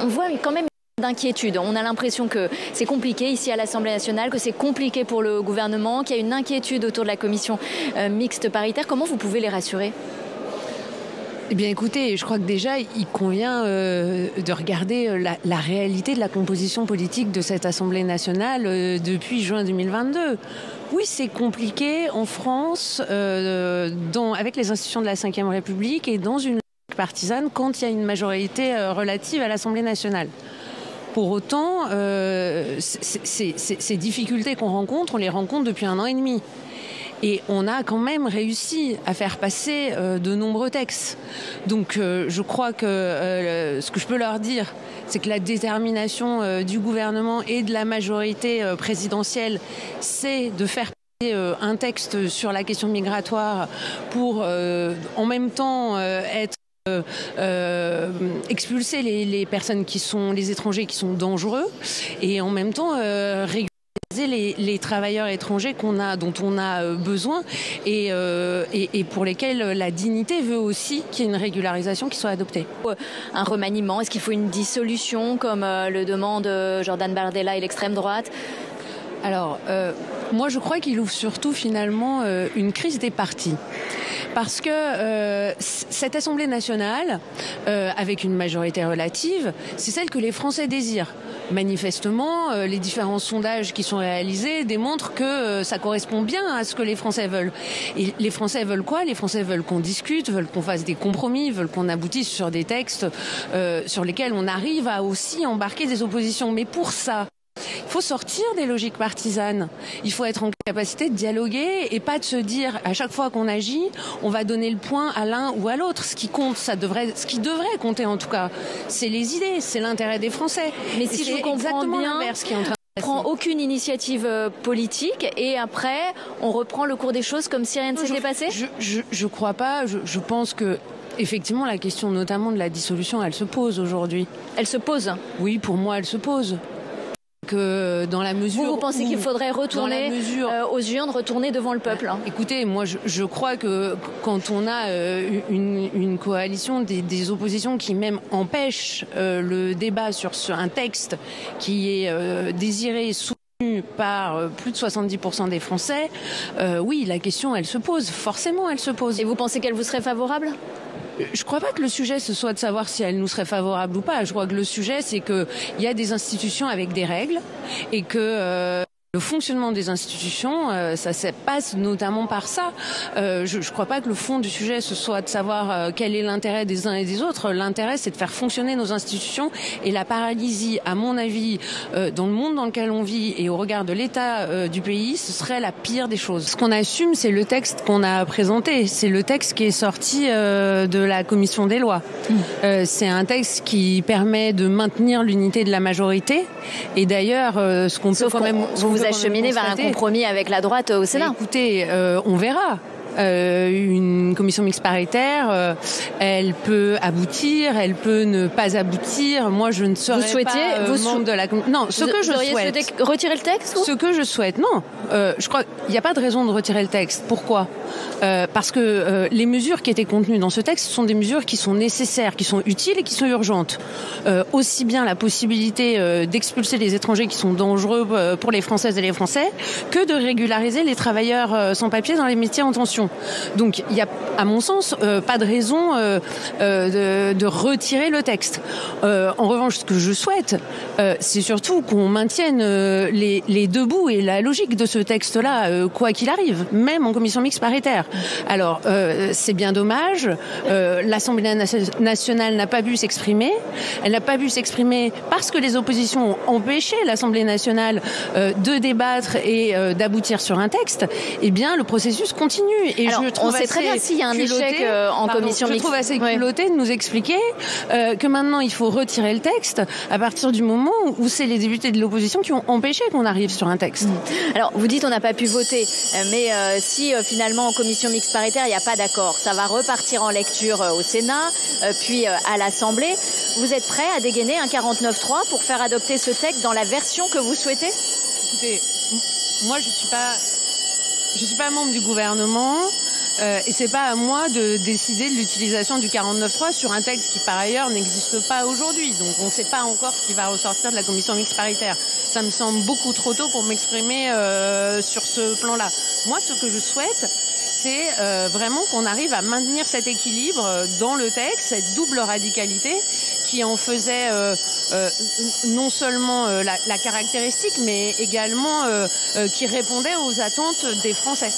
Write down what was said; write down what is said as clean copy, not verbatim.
on voit quand même d'inquiétude. On a l'impression que c'est compliqué ici à l'Assemblée nationale, que c'est compliqué pour le gouvernement, qu'il y a une inquiétude autour de la commission mixte paritaire. Comment vous pouvez les rassurer ? Eh bien écoutez, je crois que déjà il convient de regarder la réalité de la composition politique de cette Assemblée nationale depuis juin 2022. Oui, c'est compliqué en France, avec les institutions de la Ve République et dans une logique partisane quand il y a une majorité relative à l'Assemblée nationale. Pour autant, ces difficultés qu'on rencontre, on les rencontre depuis 1 an et demi. Et on a quand même réussi à faire passer de nombreux textes. Donc je crois que ce que je peux leur dire, c'est que la détermination du gouvernement et de la majorité présidentielle, c'est de faire passer un texte sur la question migratoire pour en même temps expulser les personnes les étrangers qui sont dangereux et en même temps régulariser les travailleurs étrangers dont on a besoin et pour lesquels la dignité veut aussi qu'il y ait une régularisation qui soit adoptée. Un remaniement, est-ce qu'il faut une dissolution comme le demande Jordan Bardella et l'extrême droite ? Alors, moi je crois qu'il ouvre surtout finalement une crise des partis. Parce que cette Assemblée nationale, avec une majorité relative, c'est celle que les Français désirent. Manifestement, les différents sondages qui sont réalisés démontrent que ça correspond bien à ce que les Français veulent. Et les Français veulent quoi ? Les Français veulent qu'on discute, veulent qu'on fasse des compromis, veulent qu'on aboutisse sur des textes sur lesquels on arrive à aussi embarquer des oppositions. Mais pour ça, il faut sortir des logiques partisanes. Il faut être en capacité de dialoguer et pas de se dire à chaque fois qu'on agit, on va donner le point à l'un ou à l'autre. Ce qui compte, ce qui devrait compter en tout cas, c'est les idées, c'est l'intérêt des Français. Mais si je comprends bien, qui est en train on ne prend aucune initiative politique et après on reprend le cours des choses comme si rien ne s'était passé ? Je crois pas. Je pense que effectivement la question notamment de la dissolution, elle se pose aujourd'hui. Elle se pose ? Oui, pour moi, elle se pose. Que dans la mesure vous pensez qu'il faudrait retourner aux urnes, retourner devant le peuple Écoutez, moi je crois que quand on a une coalition des oppositions qui même empêche le débat sur un texte qui est désiré et soutenu par plus de 70% des Français, oui, la question elle se pose, forcément elle se pose. Et vous pensez qu'elle vous serait favorable ? Je ne crois pas que le sujet ce soit de savoir si elle nous serait favorable ou pas. Je crois que le sujet c'est qu'il y a des institutions avec des règles et que le fonctionnement des institutions, ça passe notamment par ça. Je ne crois pas que le fond du sujet ce soit de savoir quel est l'intérêt des uns et des autres. L'intérêt c'est de faire fonctionner nos institutions et la paralysie, à mon avis, dans le monde dans lequel on vit et au regard de l'état du pays, ce serait la pire des choses. Ce qu'on assume, c'est le texte qu'on a présenté. C'est le texte qui est sorti de la commission des lois. C'est un texte qui permet de maintenir l'unité de la majorité. Et d'ailleurs, ce qu'on peut quand même... Vous acheminez vers un compromis avec la droite au Sénat. Écoutez, on verra. Une commission mixte paritaire, elle peut aboutir, elle peut ne pas aboutir. Moi, je ne serais pas membre de la commission. Non, ce que je souhaite. Retirer le texte ? Ce que je souhaite, non. Je crois qu'il n'y a pas de raison de retirer le texte. Pourquoi ? Parce que les mesures qui étaient contenues dans ce texte sont des mesures qui sont nécessaires, qui sont utiles et qui sont urgentes. Aussi bien la possibilité d'expulser les étrangers qui sont dangereux pour les Françaises et les Français, que de régulariser les travailleurs sans papier dans les métiers en tension. Donc il y a, à mon sens, pas de raison de retirer le texte. En revanche, ce que je souhaite, c'est surtout qu'on maintienne les deux bouts et la logique de ce texte-là, quoi qu'il arrive, même en commission mixte paritaire. Alors, c'est bien dommage. L'Assemblée nationale n'a pas pu s'exprimer. Elle n'a pas pu s'exprimer parce que les oppositions ont empêché l'Assemblée nationale de débattre et d'aboutir sur un texte. Eh bien, le processus continue. Et alors, on sait très bien s'il y a un échec en commission mixte. Je trouve assez culotté de nous expliquer que maintenant il faut retirer le texte à partir du moment où c'est les députés de l'opposition qui ont empêché qu'on arrive sur un texte. Alors, vous dites on n'a pas pu voter, mais si finalement en commission mixte paritaire il n'y a pas d'accord, ça va repartir en lecture au Sénat, puis à l'Assemblée. Vous êtes prêt à dégainer un 49.3 pour faire adopter ce texte dans la version que vous souhaitez ? Écoutez, moi je suis pas membre du gouvernement. Et c'est pas à moi de décider de l'utilisation du 49.3 sur un texte qui par ailleurs n'existe pas aujourd'hui. Donc on ne sait pas encore ce qui va ressortir de la commission mixte paritaire. Ça me semble beaucoup trop tôt pour m'exprimer sur ce plan-là. Moi, ce que je souhaite, c'est vraiment qu'on arrive à maintenir cet équilibre dans le texte, cette double radicalité qui en faisait non seulement la caractéristique, mais également qui répondait aux attentes des Français.